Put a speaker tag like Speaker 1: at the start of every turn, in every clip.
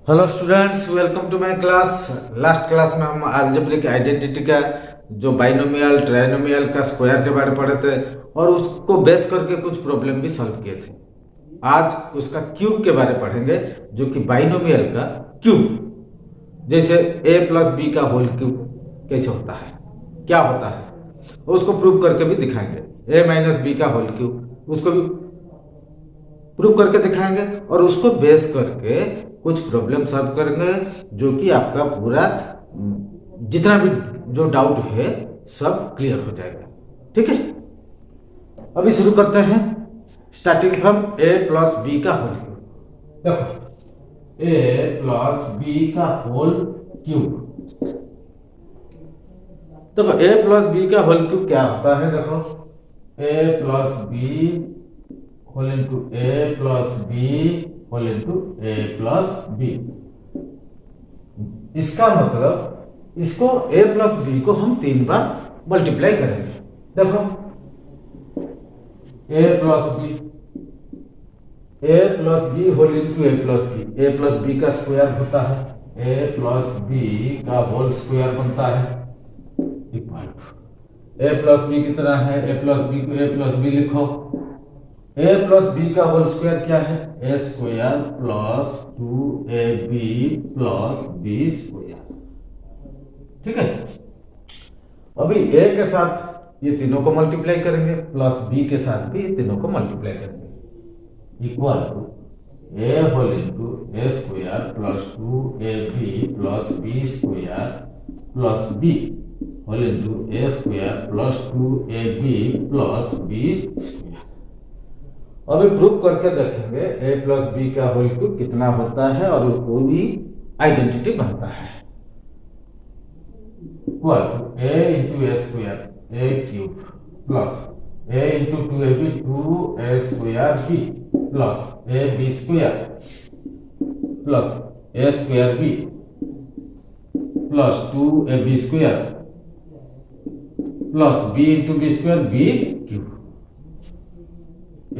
Speaker 1: Hello students, welcome to my class. Last class में हम algebraic identity का जो बाइनोमियल ट्राइनोमियल का स्क्वायर के बारे में पढ़े थे और उसको बेस करके कुछ प्रॉब्लम भी सॉल्व किए थे। आज उसका क्यूब के बारे में पढ़ेंगे, जो कि बाइनोमियल का क्यूब, जैसे a प्लस बी का होल क्यूब कैसे होता है, क्या होता है, उसको प्रूव करके भी दिखाएंगे। a माइनस बी का होल क्यूब, उसको भी प्रूव करके दिखाएंगे और उसको बेस करके कुछ प्रॉब्लम सॉल्व करेंगे, जो कि आपका पूरा जितना भी जो डाउट है सब क्लियर हो जाएगा। ठीक है, अभी शुरू करते हैं। Starting from a plus B का होल क्यूब। देखो, a प्लस बी का होल क्यूब। देखो, a प्लस बी का होल क्यूब क्या होता है। देखो, a plus B whole into a plus B whole into a plus B. इसका मतलब इसको a प्लस बी को हम 3 बार मल्टीप्लाई करेंगे। देखो, a plus B whole into a plus B. a plus B का स्क्वायर होता है, a प्लस बी का होल स्क्वायर बनता है equal to a plus B कितना है, a प्लस बी को a प्लस बी लिखो। a प्लस बी का होल स्क्वायर क्या है, a square plus 2ab plus B square. ठीक है, अभी a के साथ ये तीनों को मल्टीप्लाई करेंगे, प्लस b के साथ भी ये तीनों को मल्टीप्लाई करेंगे, equal to a whole into a square plus 2ab plus B square plus b whole into a square plus 2ab plus B square. अभी प्रूव करके देखेंगे a प्लस बी का होल क्यूब कितना होता है और वो भी आइडेंटिटी बनता है। Equal to a into A square a cube plus a into 2ab 2a square b plus a b square plus a square b plus 2ab square plus b into b square b cube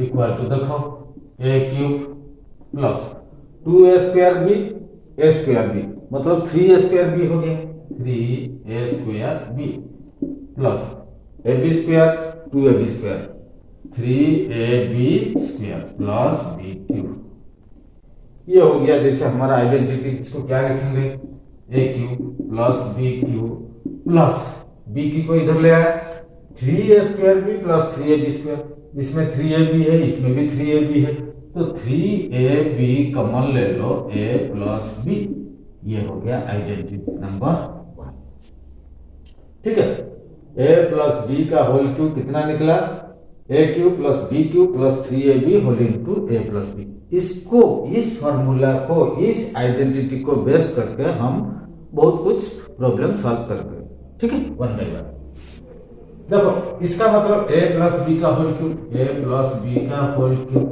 Speaker 1: equal to देखो a cube plus 2a square B a square B, मतलब 3a square B हो गया, 3a square B plus ab square 2ab square 3ab square plus b cube. ये हो गया जैसे हमारा identity. इसको क्या लिखेंगे, a cube plus b cube plus b की को इधर ले आया 3a square B plus 3ab square. इसमें 3ab है, इसमें भी 3ab है, तो 3ab कॉमन ले लो, a प्लस b। ये हो गया आइडेंटिटी नंबर 1। ठीक है, a प्लस b का होल क्यूब कितना निकला, a cube plus b cube plus 3ab whole into a plus b। इसको, इस फॉर्मूला को, इस आइडेंटिटी को बेस करके हम बहुत कुछ प्रॉब्लम सॉल्व करेंगे। ठीक है, वन बाय वन। देखो, इसका मतलब a प्लस बी का whole cube, a plus B का होल क्यूब,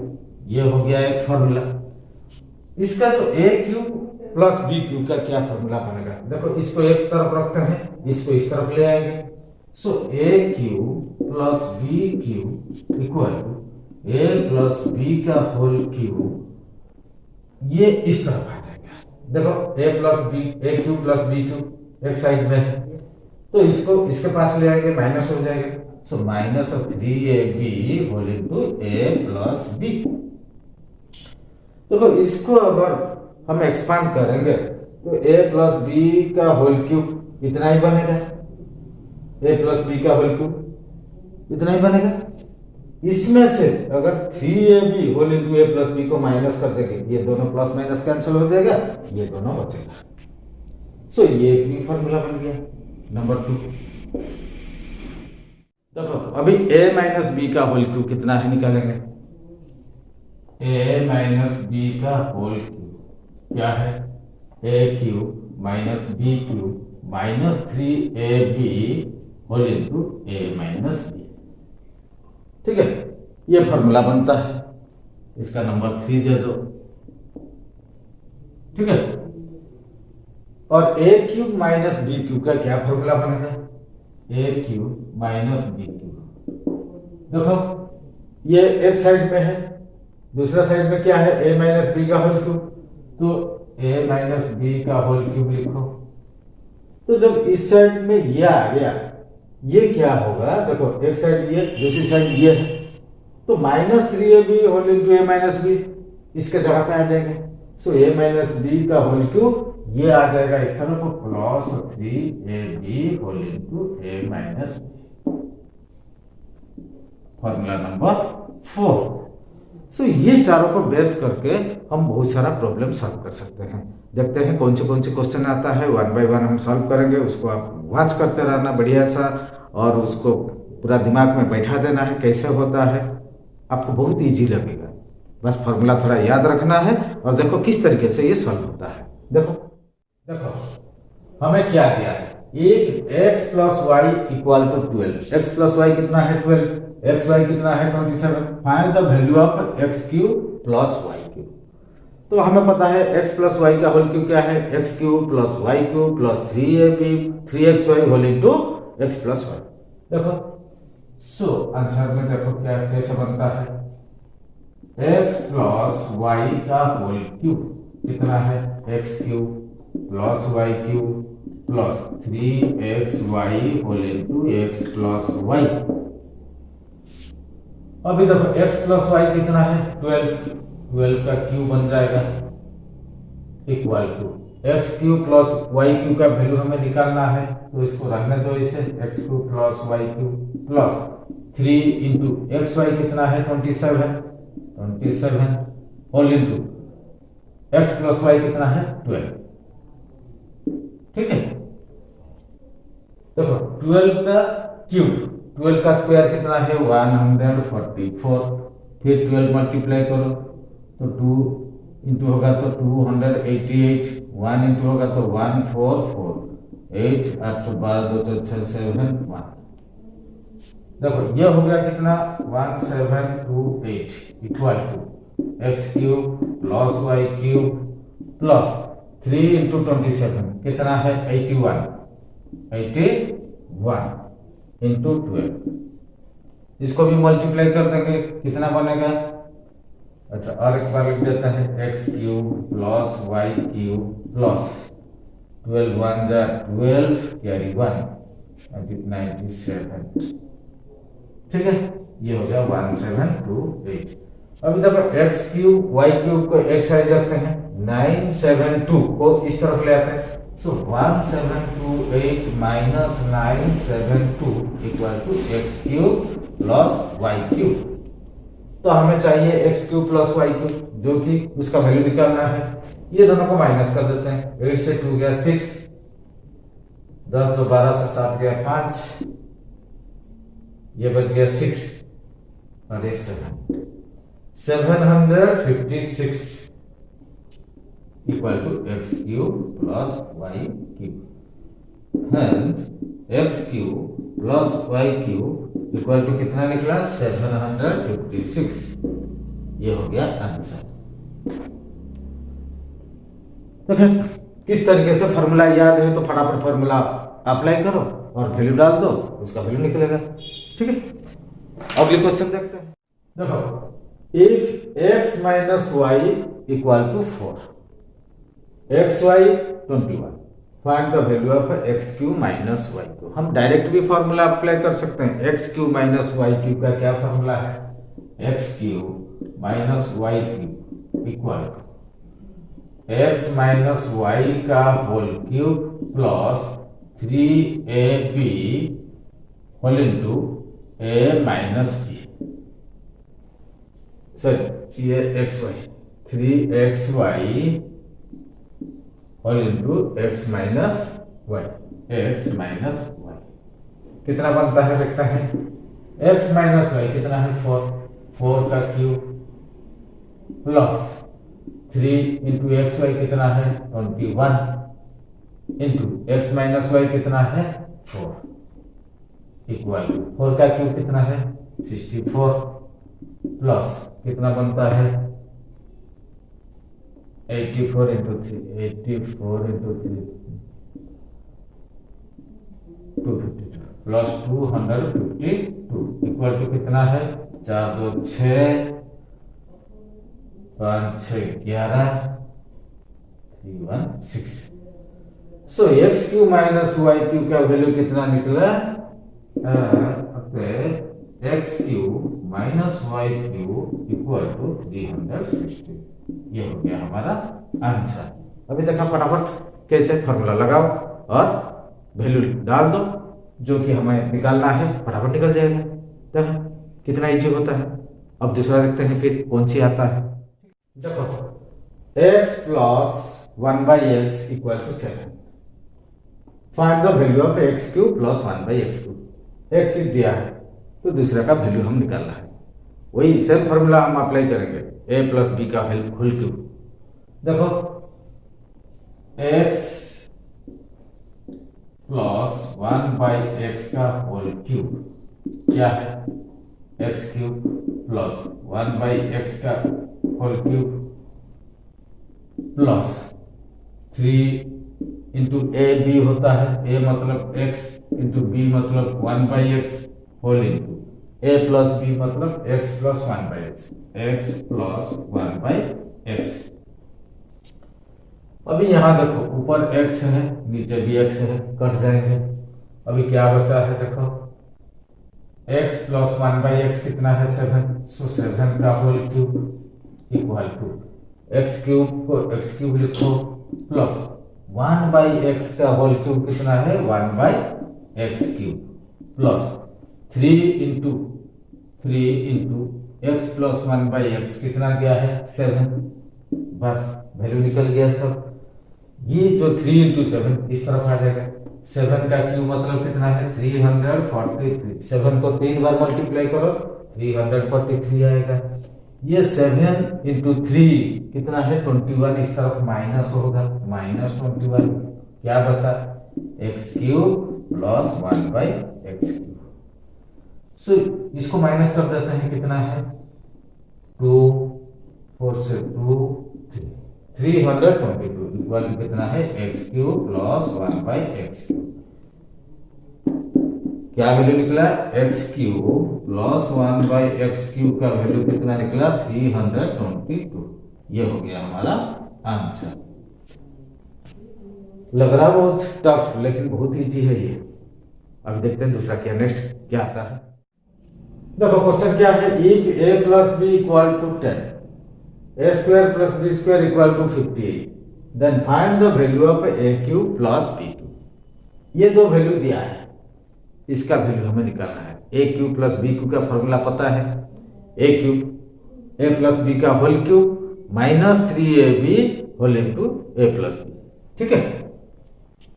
Speaker 1: ये हो गया एक फॉर्मूला। इसका तो a cube plus B cube का क्या फॉर्मूला बनेगा। देखो, इसको एक तरफ रखते हैं, इसको इस तरफ ले आएंगे। So a cube plus B cube equal to a plus B का होल क्यूब, ये इस तरफ आ जाएगा। देखो, a plus B, a cube plus B cube एक साइड में है, तो इसको इसके पास ले आएंगे, माइनस हो जाएगा। So minus of 3ab whole into a plus B. देखो, इसको अगर हम एक्सपांड करेंगे तो a प्लस बी का होल क्यूब इतना ही बनेगा, a प्लस बी का होल क्यूब इतना ही बनेगा। इसमें से अगर 3ab whole into a plus B को माइनस कर देंगे, ये दोनों प्लस माइनस कैंसिल हो जाएगा, ये दोनों बचेगा। सो ये एक भी फॉर्मूला बन गया नंबर 2। देखो, अभी a माइनस बी का होल क्यूब कितना है निकालेंगे। a माइनस बी का होल क्यूब क्या है, a cube minus B cube minus 3ab whole into a minus B. ठीक है, ये फॉर्मूला बनता है, इसका नंबर 3 दे दो। ठीक है, और a cube minus B cube का क्या फॉर्मूला बनेगा, a cube minus B cube. देखो, ये एक साइड में है, दूसरा साइड में क्या है, a माइनस बी का होल क्यूब, तो ए माइनस बी का होल क्यूब लिखो। तो जब इस साइड में ये आ गया, ये क्या होगा, देखो एक साइड ये, दूसरी साइड ये है, तो -3ab whole into a minus B इसके जगह पे आ जाएगा। सो ए माइनस बी का होल क्यूब ये आ जाएगा इस तरफ, +3ab whole into a minus B. Formula number 4। सो ये चारों को बेस करके हम बहुत सारा प्रॉब्लम सॉल्व कर सकते हैं। देखते हैं कौन से क्वेश्चन आता है, 1 बाय 1 हम सॉल्व करेंगे। उसको आप वॉच करते रहना बढ़िया सा, और उसको पूरा दिमाग में बैठा देना है कैसे होता है, आपको बहुत इजी लगेगा। बस फॉर्मूला थोड़ा याद रखना है और देखो किस तरीके से ये सॉल्व होता है। देखो देखो हमें क्या दिया है, एक x + y = 12। x + y कितना है 12, x y कितना है 27। Find the value of x³ + y³। तो हमें पता है x + y का होल क्यूब क्या है, x³ + y³ + 3ab 3xy whole into x + y। देखो सो आंसर में देखो क्या कैसे बनता है, x + y का होल क्यूब कितना है, x³ + y³ + 3xy whole into x + y। अभी देखो x + y कितना है 12 का क्यूब बन जाएगा, इक्वल टू x³ + y³ का वैल्यू हमें निकालना है, तो इसको रखने दो इसे, x³ + y³ + 3 × xy कितना है 27 होल इंटू x + y कितना है 12। ठीक है, देखो 12 का क्यूब, 12 का स्क्वायर कितना है 144। फिर 12 मल्टीप्लाई करो तो 2 इंटू होगा तो 288, 1 इंटू होगा तो 1448, 8 तो 12 2 तो 6 7 1। देखो ये हो गया कितना 1728 इक्वल टू x³ + y³ + 3 × 27 कितना है 81 इंटू 12। इसको भी मल्टीप्लाई कर देंगे, कितना बनेगा, अच्छा और एक बार लिख देता है x³ + y³ + 12 1 जा 12 कैरी 1 97। ठीक है, ये हो गया 1728। अभी देखो x³ y³ को एक साइड रखते हैं, 972 को इस तरफ ले आते हैं। सो 1728 - 972 = x³ + y³। तो हमें चाहिए x³ + y³, जो कि उसका वैल्यू निकालना है। ये दोनों को माइनस कर देते हैं, 8 से 2 गया 6, 10 तो 12 से 7 गया 5, ये बच गया 6 और 7 756 equal to x³ + y³। Hence x³ + y³ equal to कितना निकला 756। ये हो गया आंसर। देखो किस तरीके से फॉर्मूला याद है, तो फटाफट फॉर्मूला अप्लाई करो और वैल्यू डाल दो, उसका वैल्यू निकलेगा। ठीक है, अगले क्वेश्चन देखते हैं। देखो if x - y = 4, xy 21, find the value of x³ - y³। हम डायरेक्ट भी फॉर्मूला अप्लाई कर सकते हैं। x³ - y³ का क्या फॉर्मूला है, x³ - y³ equal x - y का whole cube + 3ab whole into a minus b। Sir ये xy 3xy whole into x minus y, कितना बनता है देखते हैं। x माइनस y कितना है 4 का क्यूब प्लस 3 इंटू xy कितना है 21 इंटू x माइनस y कितना है 4 इक्वल 4 का क्यूब कितना है 64 प्लस कितना बनता है 84 into 3 84 into 3 252 plus 252 equal to कितना है 4 2 6 5 6 11 316। So x cube minus y cube का वैल्यू कितना निकला? X cube minus y cube equal to 360। ये हो गया हमारा आंसर। अभी देखा फटाफट कैसे फॉर्मूला लगाओ और वैल्यू डाल दो जो कि हमें निकालना है, फटाफट निकल जाएगा। देखो कितना इजी होता है। अब दूसरा देखते हैं फिर कौन सी आता है। देखो x plus 1/x equal to 7। Find the value of X cube plus 1/x cube. एक चीज दिया है तो दूसरा का वैल्यू हम निकालना है। वही सेम फॉर्मूला हम अप्लाई करेंगे, a प्लस बी का होल क्यूब। देखो x प्लस 1/x का होल क्यूब क्या है? एक्स क्यूब प्लस 1/x का होल क्यूब प्लस 3 इंटू ए बी होता है। a मतलब x इंटू बी मतलब 1/x whole into a plus B मतलब x plus 1/x, x plus 1/x। अभी यहां देखो ऊपर x है नीचे भी x है, कट जाएंगे। अभी क्या बचा है? देखो x प्लस 1/x कितना है? 7। सो 7 का whole cube equal to X cube को एक्स क्यूब लिखो प्लस 1/x का होल क्यूब कितना है? 1/x cube plus 3 into X plus 1/x कितना गया है? 7। बस वैल्यू निकल गया सब। ये जो 3 इंटू 7 इस तरफ आ जाएगा। 7 का क्यूब मतलब कितना है? 343। 7 को 3 बार मल्टीप्लाई करो 343 आएगा। ये 7 इंटू 3 कितना है? 21। इस तरफ माइनस होगा, -21। क्या बचा? X cube plus 1/x cube. So इसको माइनस कर देते हैं, कितना है? 2 4 से 2 322 इक्वल कितना है? X cube plus 1/x cube. क्या वैल्यू निकला? X cube plus 1/x cube का वैल्यू कितना निकला? 322। ये हो गया हमारा आंसर। लग रहा बहुत टफ लेकिन बहुत इजी है ये। अब देखते हैं दूसरा क्या नेक्स्ट क्या आता है। देखो क्वेश्चन क्या है? If a plus B equal to 10, a square plus B square equal to 58, then find the value of a cube plus b cube. ये दो वैल्यू दिया है, इसका वैल्यू हमें निकालना है। a cube plus b cube का फॉर्मूला पता है, a cube a plus b का whole cube minus 3ab whole into a plus B. ठीक है,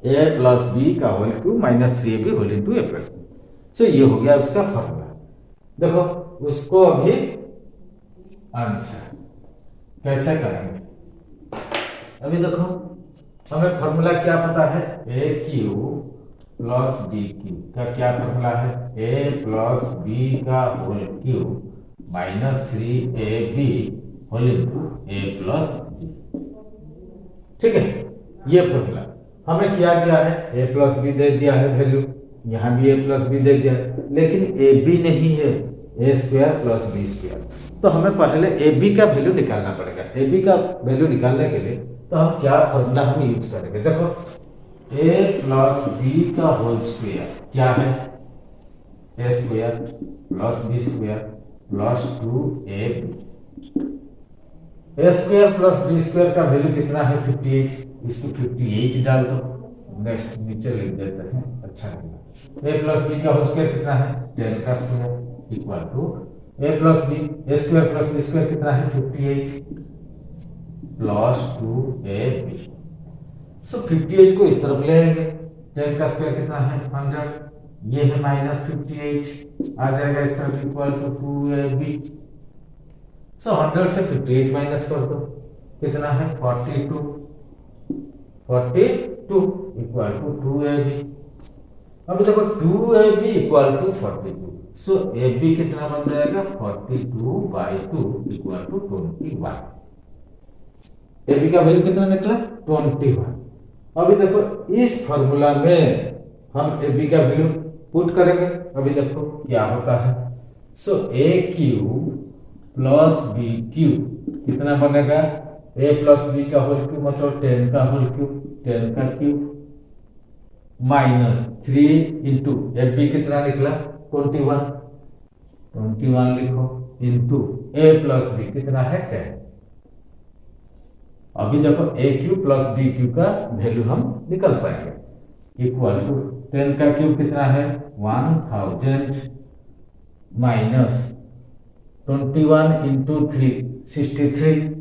Speaker 1: a प्लस बी का whole cube minus 3ab whole into a plus b. So ये हो गया उसका फॉर्मूला। देखो उसको अभी आंसर कैसे करेंगे? अभी देखो हमें फॉर्मूला क्या पता है? a cube plus B cube का क्या फॉर्मूला है? a प्लस बी का whole cube minus 3ab whole into a plus B. ठीक है, ये फॉर्मूला हमें क्या दिया है? a प्लस बी दे दिया है वैल्यू, यहाँ भी a प्लस बी दे दिया, लेकिन a b नहीं है, a square plus B square. तो हमें पहले ए बी का वैल्यू निकालना पड़ेगा। ए बी का वैल्यू निकालने के लिए तो हम क्या फॉर्मूला हम यूज करेंगे? देखो a प्लस बी का होल स्क्वायर क्या है? a square plus B square plus 2ab। a square plus B square का वैल्यू कितना है? 58। इसको 58 डाल दो, नेक्स्ट नीचे लिख देते हैं, अच्छा लगेगा। a प्लस बी का होल स्क्वायर कितना है? 10 का square equal to a plus B, a square plus B square कितना है? 58 प्लस 2ab। सो 58 को इस तरफ ले आएंगे, 10 का स्क्वायर कितना है? 100। ये है माइनस 58 आ जाएगा इस तरफ इक्वल टू 2ab। सो 100 से 58 माइनस कर दो, कितना है? 42 इक्वल टू 2ab। अब देखो 2ab equal to 42। So ab कितना बन जाएगा? 42/2 इक्वल टू 21। ab का वैल्यू कितना निकला? 21। अभी देखो इस फॉर्मूला में हम ab का वैल्यू पुट करेंगे। अभी देखो क्या होता है। So a cube plus B cube कितना बनेगा? ए प्लस बी का होल क्यूब मतलब 10 का होल क्यूब, 10 का क्यूब माइनस 3 इंटू ए बी कितना निकला 21, 21 लिखो इंटू ए प्लस बी कितना है 10। अभी देखो a cube plus B cube का वैल्यू हम निकल पाएंगे इक्वल टू 10 का क्यूब कितना है 1000 माइनस 21 इंटू 3 63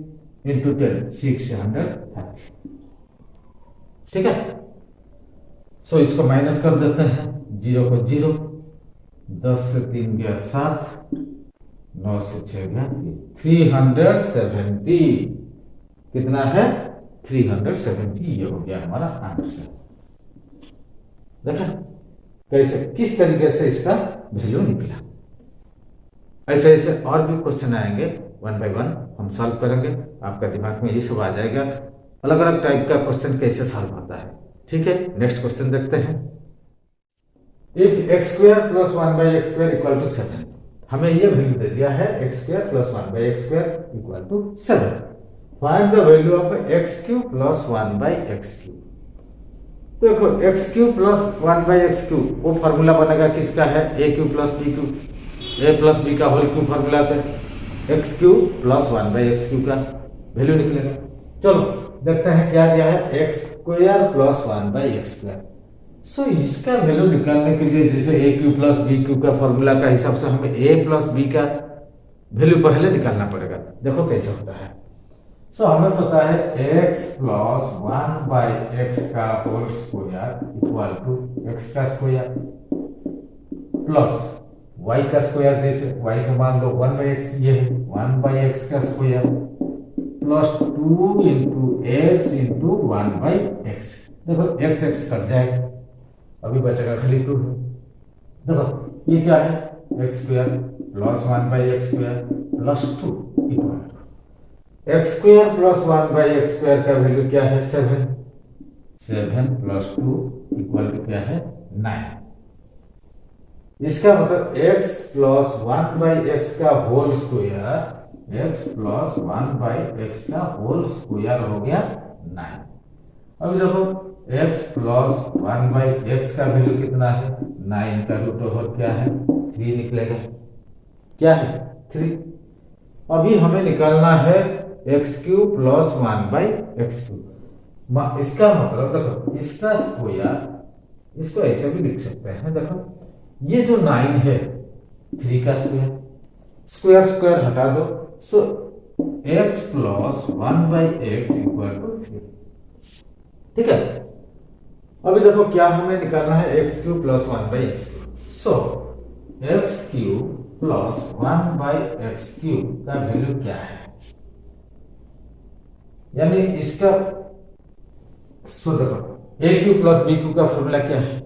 Speaker 1: इंटू 10 630। ठीक है, सो इसको माइनस कर देते हैं, 0 को 0, 10 से 3 गया 7, 9 से 6 गया 370। कितना है 370, ये हो गया हमारा आंसर। देखा कैसे किस तरीके से इसका वैल्यू निकला। ऐसे ऐसे और भी क्वेश्चन आएंगे, 1 बाय 1 हम सॉल्व करेंगे, आपका दिमाग में ये सब आ जाएगा अलग अलग टाइप का क्वेश्चन कैसे सॉल्व होता है। ठीक है, नेक्स्ट क्वेश्चन देखते हैं। If x square plus 1 by x square equal to 7, हमें ये वैल्यू दे दिया है x square plus 1 by x square equal to 7। Find the value of x cube plus 1 by x cube. देखो x cube plus 1 by x cube वो formula बनेगा किसका है, a cube plus B cube, a plus B का whole cube formula से x cube plus 1 by x cube का value निकलेगा। चलो देखते हैं क्या दिया है, x square plus 1 by x square. So इसका वैल्यू निकालने के लिए जैसे a cube plus B cube का फॉर्मूला का हिसाब से हमें ए प्लस बी का वैल्यू पहले निकालना पड़ेगा। देखो कैसे होता है। सो हमें पता है एक्स प्लस 1 बाई एक्स का whole square equal to X का स्क्वायर प्लस वाई का स्क्वायर, जैसे वाई को मान लो 1 बाई एक्स, ये है 1 बाई एक्स का square plus 2 into X into 1 by X. देखो एक्स एक्स कट जाएगा, अभी बचेगा खाली 2। देखो ये क्या है, x square plus 1 by x square plus 2 equal to X square plus 1 by x square का वैल्यू क्या है 7, 7 प्लस 2 इक्वल टू क्या है 9। इसका मतलब x प्लस 1 बाई एक्स का whole square, x plus 1 by X का होल स्क्वायर हो गया 9। अब देखो x प्लस 1 बाई एक्स का वैल्यू कितना है 9 का रूट ओवर क्या है 3 निकलेगा, क्या है 3। अभी हमें निकालना है x cube plus 1 by x cube. इसका मतलब देखो इसका स्क्वायर, इसको ऐसे भी लिख सकते हैं। देखो ये जो 9 है 3 का स्क्वायर, स्क्वायर स्क्वायर हटा दो, so x plus 1 by x equal to 3। ठीक है, अभी देखो क्या हमें निकालना है x cube plus 1 by x cube. So x cube plus 1 by x cube का वैल्यू क्या है, यानी इसका सो देखो a cube plus B cube का फॉर्मूला क्या है,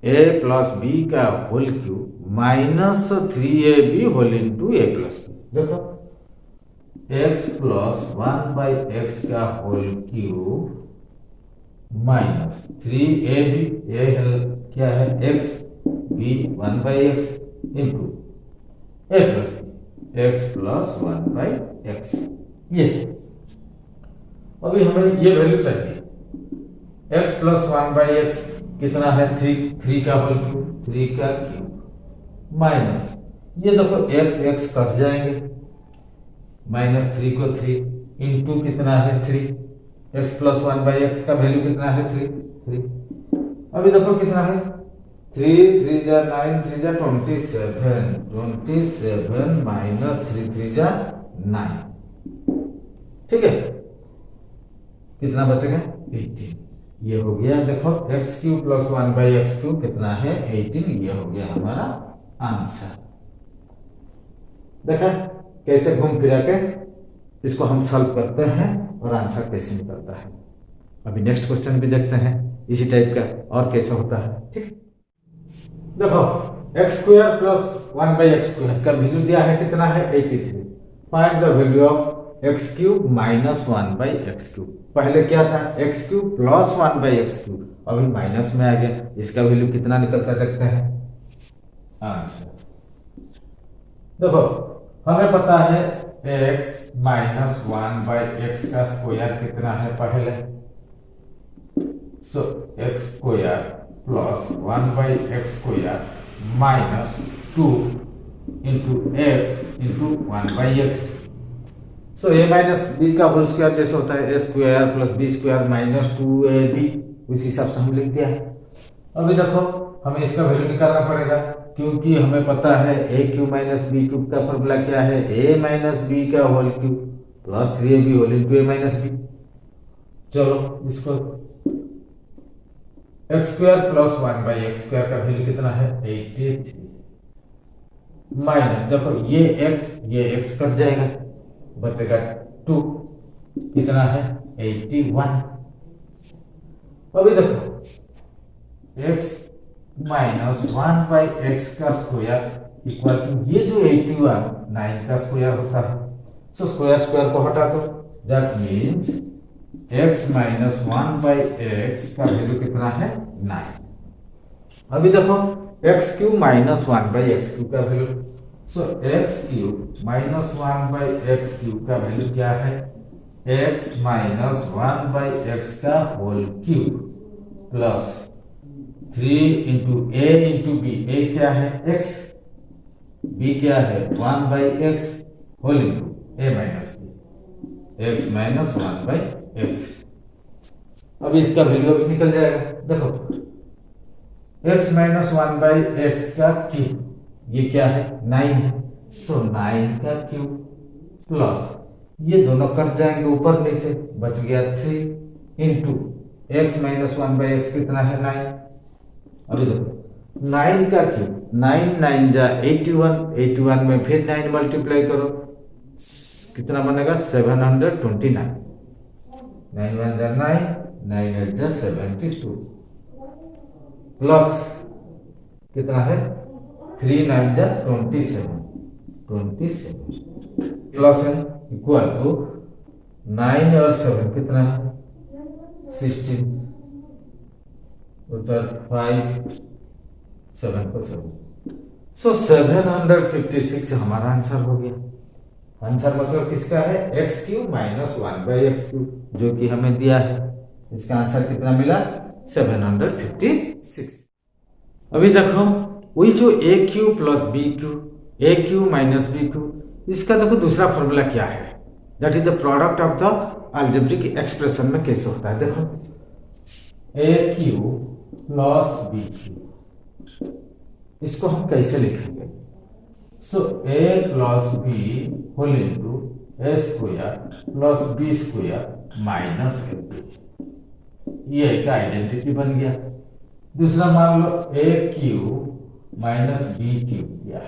Speaker 1: ए प्लस बी का whole cube minus 3ab whole into ए प्लस बी। देखो एक्स प्लस 1 बाई एक्स का whole cube minus 3ab, A क्या है X, B 1 by X into A plus B, X plus 1 by X. ये अभी हमें ये value चाहिए, x प्लस 1 बाई एक्स कितना है 3 का होल क्यूब, 3 का क्यूब माइनस ये देखो x x कट जाएंगे, माइनस 3 को 3 इंटू कितना है 3, x प्लस 1 बाई एक्स का वैल्यू कितना है 3। अभी देखो कितना है 3 3 जा 9 3 जा 27 माइनस 3 3 जा 9। ठीक है, कितना बचेगा 18। ये हो गया देखो x cube plus 1 by x cube कितना है 18। ये हो गया हमारा आंसर। देखा कैसे घूम फिरा के इसको हम सॉल्व करते हैं और आंसर कैसे निकलता है। अभी नेक्स्ट क्वेश्चन भी देखते हैं इसी टाइप का और कैसे होता है। ठीक, देखो x square plus 1 by x square का वैल्यू दिया है कितना है 83। Find the value of x cube minus 1 by x cube. पहले क्या था x cube plus 1 by x cube, अभी माइनस में आ गया, इसका वैल्यू कितना निकलता है देखते हैं आंसर। देखो हमें पता है x माइनस 1/x का स्क्वायर कितना है पहले, so x square plus 1/x square minus 2 into x into 1/x। So a minus B का होल स्क्वायर जैसे होता है a square plus B square minus 2ab, उस हिसाब से हम लिख दिया है। अभी देखो हमें इसका वैल्यू निकालना पड़ेगा, क्योंकि हमें पता है ए क्यू माइनस बी क्यूब का फॉर्मूला क्या है, ए माइनस बी का whole cube plus 3ab whole into a minus b. चलो इसको x square plus 1/x square का वैल्यू कितना है 83 माइनस, देखो ये x कट जाएगा, बचेगा 2, कितना है 81। अभी देखो x माइनस 1/x का स्क्वायर इक्वल टू ये जो 81 9 का स्क्वायर होता है। सो स्क्वायर स्क्वायर को हटा दो, that means x minus 1/x का वैल्यू कितना है 9। अभी देखो x cube minus 1/x cube का value, so x cube minus 1/x cube का वैल्यू क्या है, x माइनस 1/x का whole cube plus 3 into a into B, a क्या है x, b क्या है 1/x whole into a minus B, x minus 1/x। अब इसका वैल्यू अभी निकल जाएगा, देखो x माइनस 1/x का क्यूब ये क्या है 9 है, सो 9 का क्यूब प्लस ये दोनों कट जाएंगे ऊपर नीचे, बच गया 3 इंटू x माइनस 1/x कितना है 9। अभी देखो 9 का क्यूब 9 9 जा 81, 81 में फिर 9 मल्टीप्लाई करो, कितना बनेगा 729, 9 1 जा 9, 9 8 जा 72 प्लस कितना है 3 9 जा 27 प्लस है इक्वल टू 9 और 7 कितना है 16, 5 7 को 7, सो 756 हमारा आंसर हो गया। आंसर मतलब किसका है x cube minus 1/x cube, जो कि हमें दिया है। इसका आंसर कितना मिला 756। अभी देखो वही जो a cube plus b cube, a cube minus b cube, इसका देखो दूसरा फॉर्मूला क्या है, that is the product of the algebraic expression में कैसे होता है। देखो a cube plus b cube, इसको हम कैसे लिखेंगे, so a plus b whole into A square plus B square minus ab, ये एक आइडेंटिटी बन गया। दूसरा मान लो a cube minus b cube किया,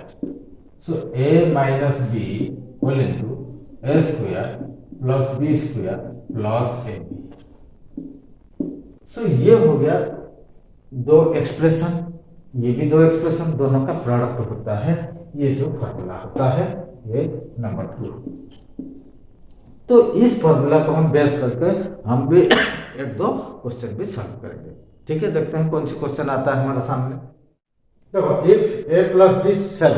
Speaker 1: so a minus b whole into A square plus B square plus ab। सो ये हो गया दो एक्सप्रेशन, ये भी दो एक्सप्रेशन, दोनों का प्रोडक्ट होता है ये जो फॉर्मूला होता है ये नंबर 2। तो इस फॉर्मूला को हम बेस करके हम भी एक दो क्वेश्चन भी सॉल्व करेंगे। ठीक है, देखते हैं कौन सी क्वेश्चन आता है हमारे सामने। देखो if a plus b 7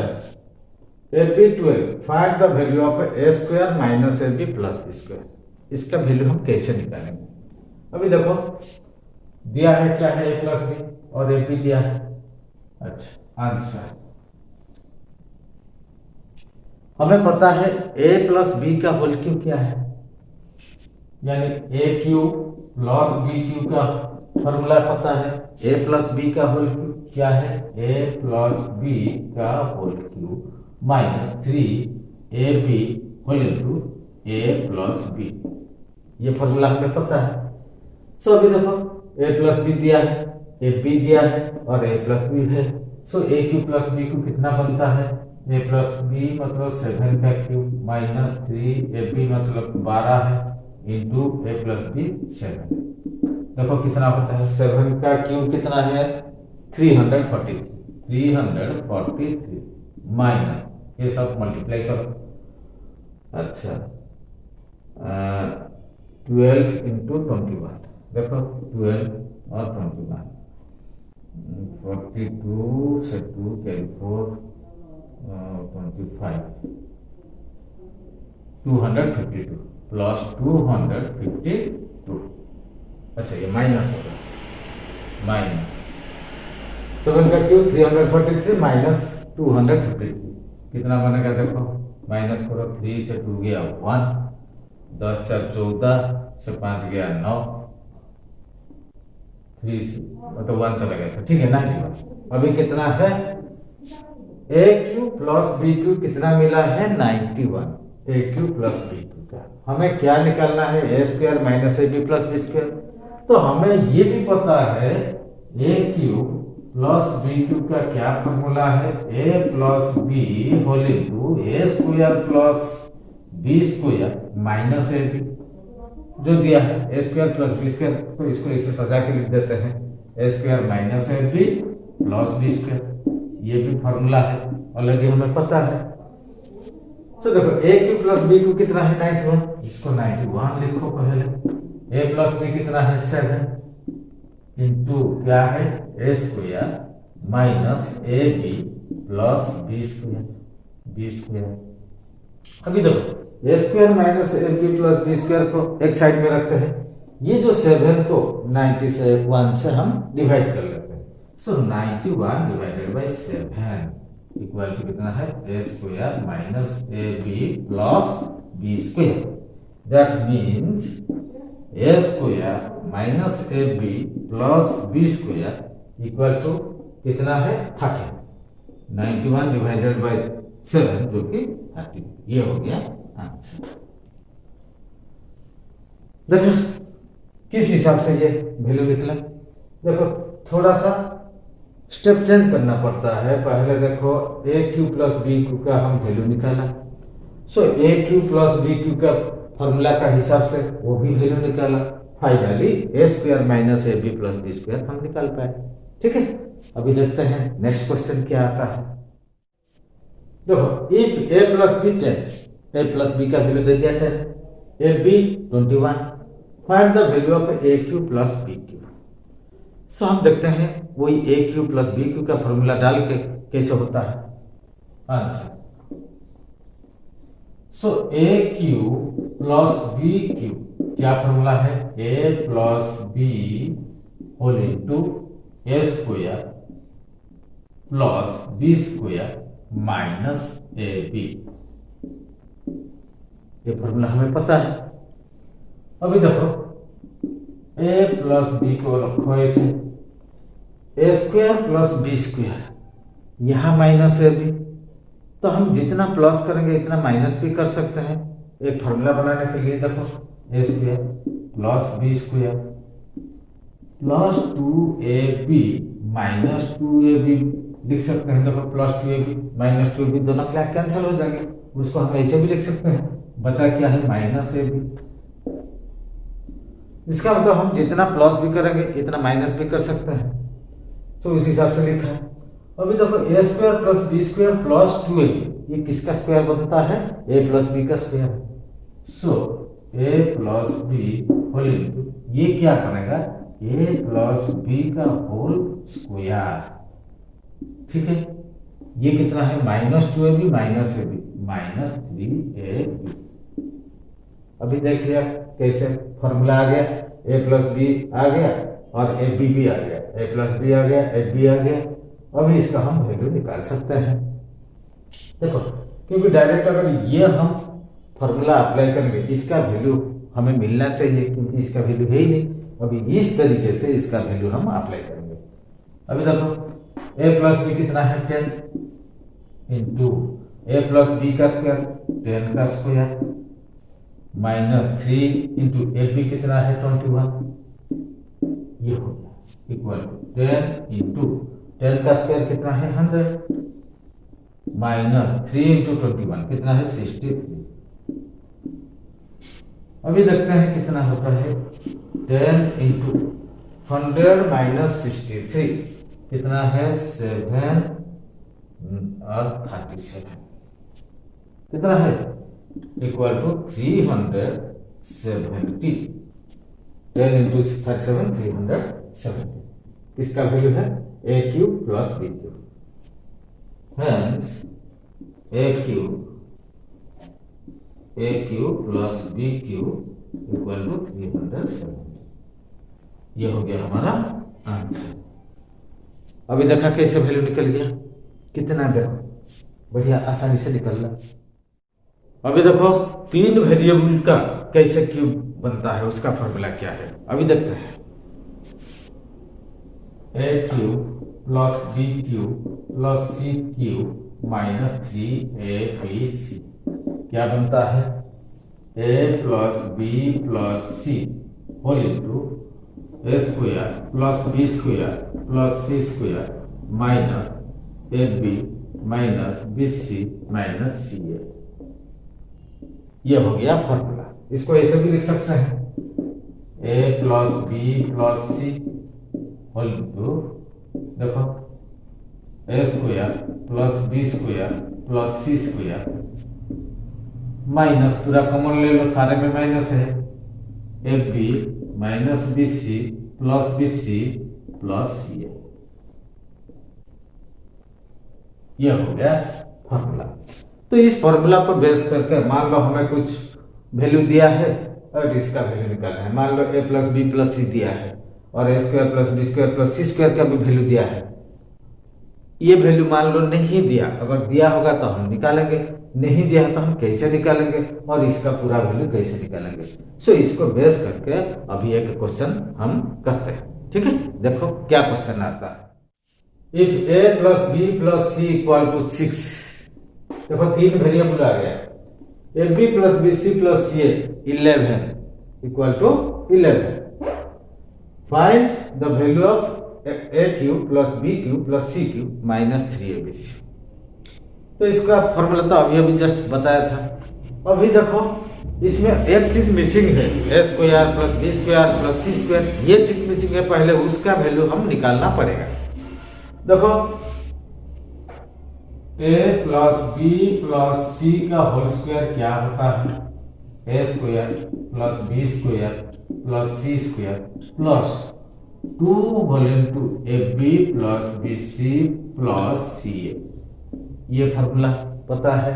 Speaker 1: ab 12 find the value of a square minus ab plus b square, इसका वैल्यू हम कैसे निकालेंगे। अभी देखो दिया है क्या है a प्लस b और ab दिया है। अच्छा आंसर हमें पता है a प्लस b का होल क्यूब क्या है, यानी a cube plus b cube का फॉर्मूला पता है। a प्लस b का होल क्यूब क्या है, a प्लस b का whole cube minus 3ab whole into a plus b, ये फॉर्मूला हमें पता है। सो अभी देखो a प्लस बी दिया है, a b दिया है और a प्लस बी है। So a cube plus b cube कितना बनता है, a प्लस बी मतलब 7 का क्यूब माइनस 3ab मतलब 12 है इंटू a प्लस बी 7। देखो कितना होता है 7 का क्यूब कितना है 343 माइनस ये सब मल्टीप्लाई करो। अच्छा 12 इंटू 21, देखो 12 और 21 42 से 2 कैरी 4 25 252 प्लस 252। अच्छा ये माइनस होगा, माइनस 7 का क्यूब 343 माइनस 253 कितना बनेगा देखो, माइनस करो, 3 से 2 गया 1, 10 4 14 से 5 गया 9, 3 से मतलब 1 चला गया था, ठीक है 91। अभी कितना है, ए क्यू प्लस बी क्यू कितना मिला है 91, a cube plus B cube का हमें क्या निकालना है, a square minus A B plus B square. तो हमें ये भी पता है ए क्यू प्लस बी क्यू का क्या फॉर्मूला है, a plus B whole into A square plus B square minus A b, जो दिया है a square plus B square, तो इसको इसे सजा के लिख देते हैं, a square minus A B plus B square, ये भी फॉर्मूला है ऑलरेडी हमें पता है। तो देखो ए क्यू प्लस बी क्यू कितना है 91, इसको 91 लिखो पहले, ए प्लस बी कितना है 7 इंटू क्या है a square minus A B plus B square, b square. अभी देखो a square minus A B plus B square को एक साइड में रखते हैं, ये जो 7 को 91 से हम डिवाइड कर लेते हैं, so 91 divided by 7 equal to कितना है, a square minus A B plus B square, that means A square minus A B plus B square equal to कितना है 30, 91 डिवाइडेड बाई 7 जो कि 30, ये हो गया आंसर। देखो किस हिसाब से ये वैल्यू निकला, देखो थोड़ा सा स्टेप चेंज करना पड़ता है। पहले देखो ए क्यू प्लस बी क्यू का हम वैल्यू निकाला, सो ए क्यू प्लस बी क्यू का फॉर्मूला का हिसाब से वो भी वैल्यू निकाला, finally A square minus A B plus B square हम निकाल पाए, ठीक है। अभी देखते हैं नेक्स्ट क्वेश्चन क्या आता है। देखो if A plus b 10, a plus B का वैल्यू दे दिया 10, a b 21, find the value of A cube plus B cube. So हम देखते हैं वही a cube plus B cube का फॉर्मूला डाल के कैसे होता है आंसर। सो ए क्यू प्लस बी क्यू क्या फॉर्मूला है, a plus B whole into A square plus B square minus A b, ये फॉर्मूला हमें पता है। अभी देखो ए प्लस बी को रखो ऐसे, ए स्क्वायर प्लस बी स्क्वायर, यहां माइनस ए बी, तो हम जितना प्लस करेंगे इतना माइनस भी कर सकते हैं। एक फॉर्मूला बनाने के लिए देखो a square plus B square plus 2ab minus 2ab लिख सकते हैं। देखो प्लस 2ab माइनस 2ab दोनों क्या कैंसिल हो जाएंगे, उसको हम ऐसे भी लिख सकते हैं, बचा क्या है माइनस ab। इसका मतलब हम जितना प्लस भी करेंगे इतना माइनस भी कर सकते हैं, तो इस हिसाब से लिखा है। अभी देखो a square plus B square plus 2ab, ये किसका स्क्वायर बनता है, ए प्लस बी का square. So a plus B whole into ये क्या बनेगा, ए प्लस बी का होल स्क्वायर, ठीक है। ये कितना है minus 2ab minus ab minus 3ab। अभी देख लिया कैसे फॉर्मूला आ गया, ए प्लस बी आ गया और ए बी भी आ गया, ए प्लस बी आ गया, ए बी आ गया। अभी इसका हम वैल्यू निकाल सकते हैं। देखो क्योंकि डायरेक्ट अगर ये हम फॉर्मूला अप्लाई करेंगे इसका वैल्यू हमें मिलना चाहिए, क्योंकि इसका वैल्यू है ही नहीं। अभी इस तरीके से इसका वैल्यू हम अप्लाई करेंगे। अभी देखो ए प्लस बी कितना है 10 इंटू ए प्लस बी का स्क्वायर 10 का स्क्वायर माइनस 3 इंटू ए बी कितना है 21, ये हो गया इक्वल टू 10 इंटू 10 का स्क्वायर कितना है 100 माइनस 3 इंटू 21 कितना है 63। अभी देखते हैं कितना होता है 10 इंटू 100 माइनस 63 कितना है 7 और 37 कितना है इक्वल टू 370। 10 इंटू 37 370 किसका वैल्यू है ए cube plus B cube. Hence A cube A cube plus B cube equal to 370। ये हो गया हमारा आंसर। अभी देखा कैसे वैल्यू निकल गया, कितना देखो बढ़िया आसानी से निकल रहा। अभी देखो 3 वेरिएबल का कैसे क्यूब बनता है, उसका फॉर्मूला क्या है अभी देखते हैं। A cube plus B cube plus C cube minus 3ab क्या बनता है, a plus B plus C whole into A square plus B square plus C square minus A B minus B C minus c a. ये हो गया formula. इसको ऐसे भी लिख सकते हैं, a plus B plus C whole into देखो a square plus B square plus C square minus पूरा कॉमन ले लो, सारे में माइनस है, a B minus B C plus C a. यह हो गया फॉर्मूला। तो इस फॉर्मूला पर बेस करके मान लो हमें कुछ वैल्यू दिया है और इसका वैल्यू निकालना है। मान लो a plus B plus c दिया है और a square plus B square plus C square का भी वैल्यू दिया है। ये वैल्यू मान लो नहीं दिया, अगर दिया होगा तो हम निकालेंगे, नहीं दिया तो हम कैसे निकालेंगे और इसका पूरा वैल्यू कैसे निकालेंगे। सो इसको बेस करके अभी एक क्वेश्चन हम करते हैं, ठीक है। देखो क्या क्वेश्चन आता है। If A plus B plus C equal to 6, देखो 3 वेरिएबल आ गया, A B plus B C plus C 11 equal to 11। Find the value of A cube plus B cube plus C cube minus 3abc। तो इसका formula तो अभी just बताया था। अभी देखो इसमें एक चीज मिसिंग है, a square plus B square plus C square, ये चीज मिसिंग है, पहले उसका वैल्यू हम निकालना पड़ेगा। देखो ए प्लस बी प्लस सी का होल स्क्वायर क्या होता है, a square plus B square plus C square plus 2 whole into A B plus B C plus C a. ये फॉर्मूला पता है।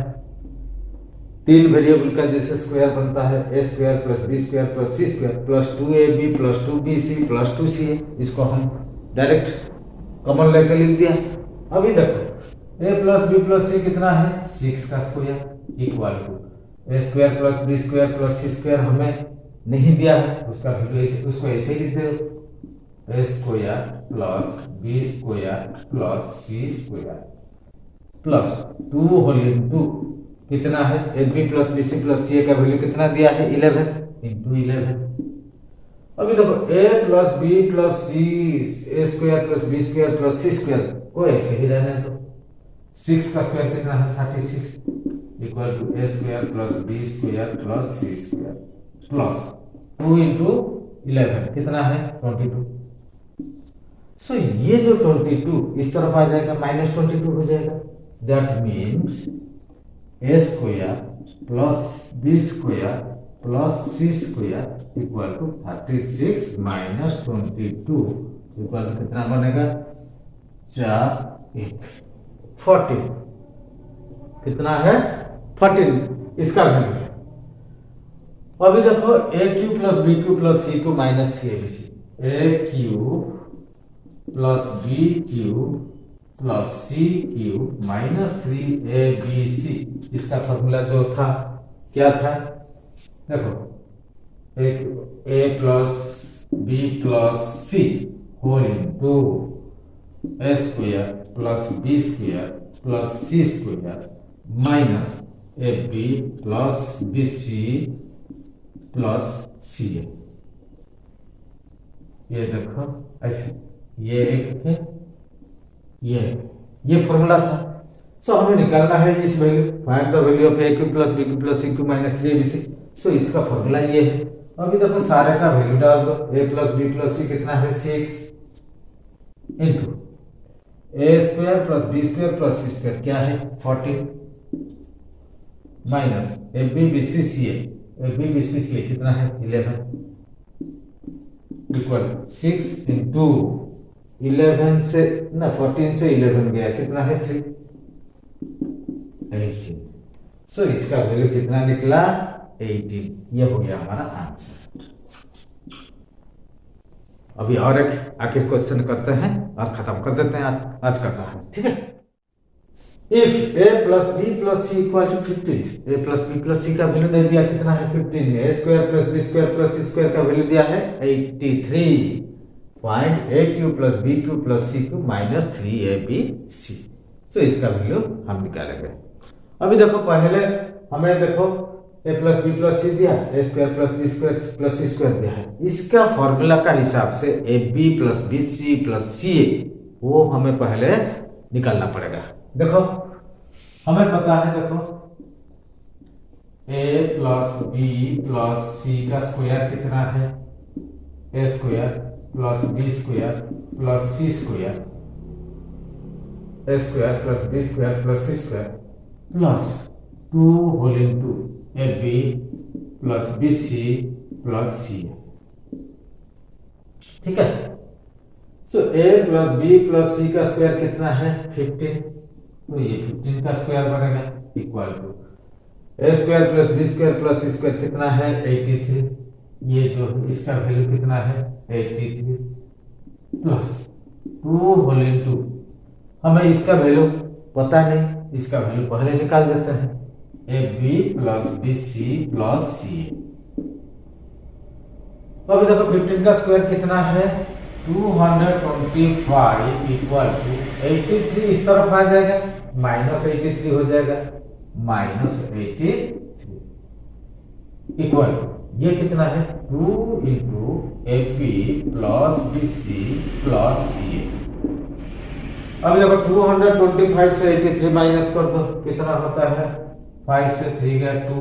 Speaker 1: 3 वेरिएबल का जैसे स्क्वायर बनता है, a square plus B square plus C square plus 2ab plus 2bc plus 2ca, इसको हम direct common लेकर लिख दिया। अभी देखो ए प्लस बी प्लस सी कितना है, 6 का square equal to A square plus B square plus C square हमें नहीं दिया है, उसका वैल्यू उसको ऐसे ही लिख दो, a square plus B square plus C square plus 2 whole into कितना है, a B plus B C plus सी ए का वैल्यू कितना दिया है, 11 इंटू 11। अभी देखो ए plus B plus C, a square plus B square plus C square को ऐसे ही रहने दो। 6 का स्क्वायर कितना है, 36 equal to A square plus B square plus C square plus 2 into 11 कितना है, 22। सो ये जो 22 इस तरफ आ जाएगा, माइनस 22 हो जाएगा। That means A square plus B square plus C square equal to 36 minus 22 equal to कितना बनेगा, 4 1 14। कितना है, 14 इसका वैल्यू है। अभी देखो ए cube plus B cube plus C cube minus 3abc, a cube plus B cube plus C cube minus 3abc। इसका formula जो था क्या था, देखो ए plus B plus C whole into A square plus B square plus C square minus A B plus B C plus C a. ये देखो ऐसे, ये एक है, ये फॉर्मूला था। सो हमें निकालना है इस value, find the value of A cube plus B cube plus C cube minus 3abc। So इसका फॉर्मूला ये है। अभी देखो सारे का वैल्यू डाल दो, ए प्लस बी प्लस सी कितना है, 6 इंटू ए square plus B square plus सी स्क्वायर क्या है, 14 minus A B B C C a कितना है, 11 इक्वल 6 इंटू 11 से ना 14 से 11 गया कितना है, 3। सो इसका वैल्यू कितना निकला 18। ये हो गया हमारा आंसर। अभी और एक आखिर क्वेश्चन करते हैं और खत्म कर देते हैं आज का कहानी, ठीक है। If a plus B plus C equal to 15, a plus B plus सी का वैल्यू दे दिया कितना है 15, a square plus B square plus C square का वैल्यू दिया है 83। Find a cube plus B cube plus C cube minus 3abc। So इसका value हम निकालेंगे। अभी देखो पहले हमें देखो a plus B plus c दिया, a square plus B square plus C square दिया है। इसका फॉर्मूला का हिसाब से a B plus B C plus c वो हमें पहले निकालना पड़ेगा। देखो हमें पता है, देखो a प्लस बी प्लस सी का स्क्वायर कितना है, a square plus B square plus C square, a square plus B square plus C square plus 2 whole into A B plus B C plus C, ठीक है। So a plus B plus सी का square कितना है 15, तो ये 15 का square बनेगा equal to a square plus B square plus C square कितना है 83। ये जो इसका वैल्यू कितना है 83 प्लस 2 होल इंटू, हमें इसका वैल्यू पता नहीं, इसका वैल्यू पहले निकाल देते हैं, A B plus B C plus C. तो अभी देखो 15 का स्क्वायर कितना है 225 इक्वल टू 83, इस तरफ आ जाएगा माइनस 83 हो जाएगा, माइनस 83 इक्वल टू ये कितना है 2 into A B plus B C plus C. अब देखो 225 से 83 माइनस कर दो, कितना होता है 5 से 3 गया 2,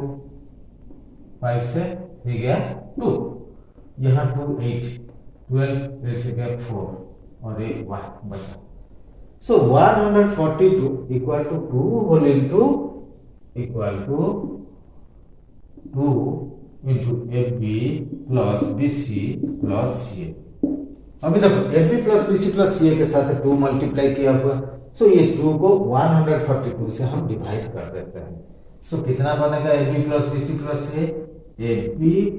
Speaker 1: 5 से 3 गया 2, यहाँ 2 8, 12 8 से गया 4 और एक 1 बचा। So 142 equal to 2 whole into equal to 2 into A B plus B C plus C. अभी देखो A B plus B C plus C के साथ 2 मल्टीप्लाई किया हुआ, सो ये 2 को 142 से हम डिवाइड कर देते हैं। सो कितना बनेगा A B plus B C plus C, A B,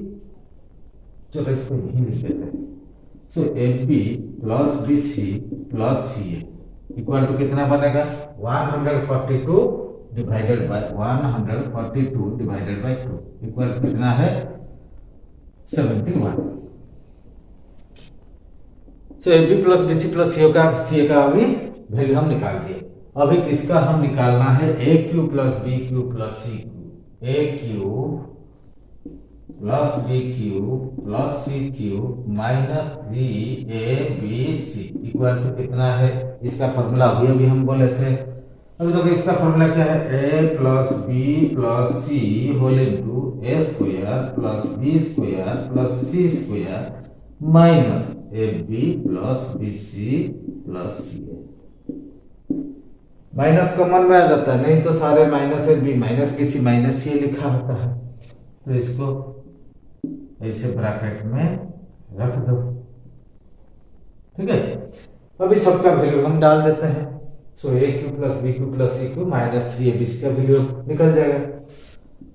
Speaker 1: चलो इसको यही लिख देते हैं। So A B plus B C plus C equal to कितना बनेगा 142 divided by 142 divided by 2 equal कितना है 71। So A B plus B C plus सी का अभी वैल्यू हम निकाल दिए। अभी किसका हम निकालना है ए cube plus B cube plus C cube, A cube plus B cube plus C cube minus 3abc equal to कितना है, इसका फॉर्मूला अभी हम बोले थे। अभी देखो इसका फॉर्मूला क्या है a plus B plus C whole into A square plus B square plus C square minus A B plus B C plus C. Minus common में आ जाता है, नहीं तो सारे minus A B minus B C minus C लिखा होता है, तो इसको ऐसे ब्रैकेट में रख दो, ठीक है। अभी सबका वैल्यू हम डाल देते हैं। सो ए cube plus B cube plus सी क्यू माइनस 3abc का वैल्यू निकल जाएगा।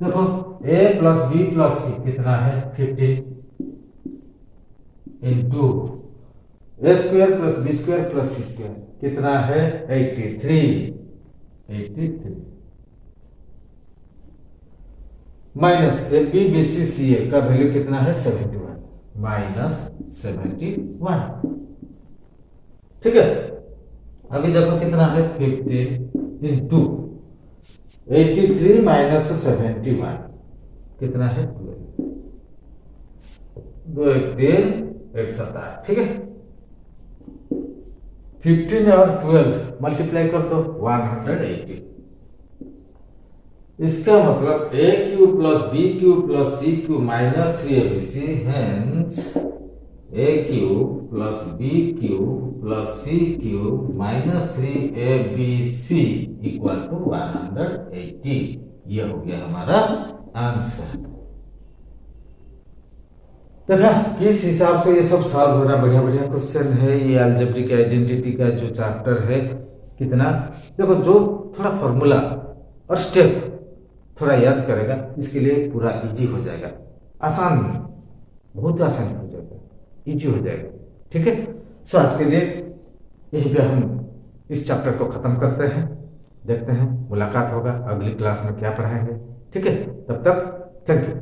Speaker 1: देखो a प्लस बी प्लस सी कितना है 15 इंटू ए square plus B square plus सी स्क्वायर कितना है 83 minus A B B C सी ए का वैल्यू कितना है 71 माइनस 71, ठीक है। अभी देखो कितना है 15 इंटू 83 माइनस 71 कितना है 12, 2 1 3 1 7 8, ठीक है। 15 और 12 मल्टीप्लाई कर दो 180। इसका मतलब A cube plus B cube plus C cube minus 3abc, hence A cube plus B cube plus C cube minus 3abc equal to 180। ये हो गया हमारा आंसर। देखा किस हिसाब से ये सब सॉल्व हो रहा, बढ़िया बढ़िया क्वेश्चन है। ये अलजेब्रिक आइडेंटिटी का जो चैप्टर है कितना, देखो जो थोड़ा फॉर्मूला और स्टेप थोड़ा याद करेगा, इसके लिए पूरा इजी हो जाएगा, आसान नहीं, बहुत आसान हो जाएगा, इजी हो जाएगा। ठीक है, सो आज के लिए यहीं पे हम इस चैप्टर को खत्म करते हैं। देखते हैं, मुलाकात होगा अगली क्लास में क्या पढ़ाएंगे। ठीक है, तब तक थैंक यू।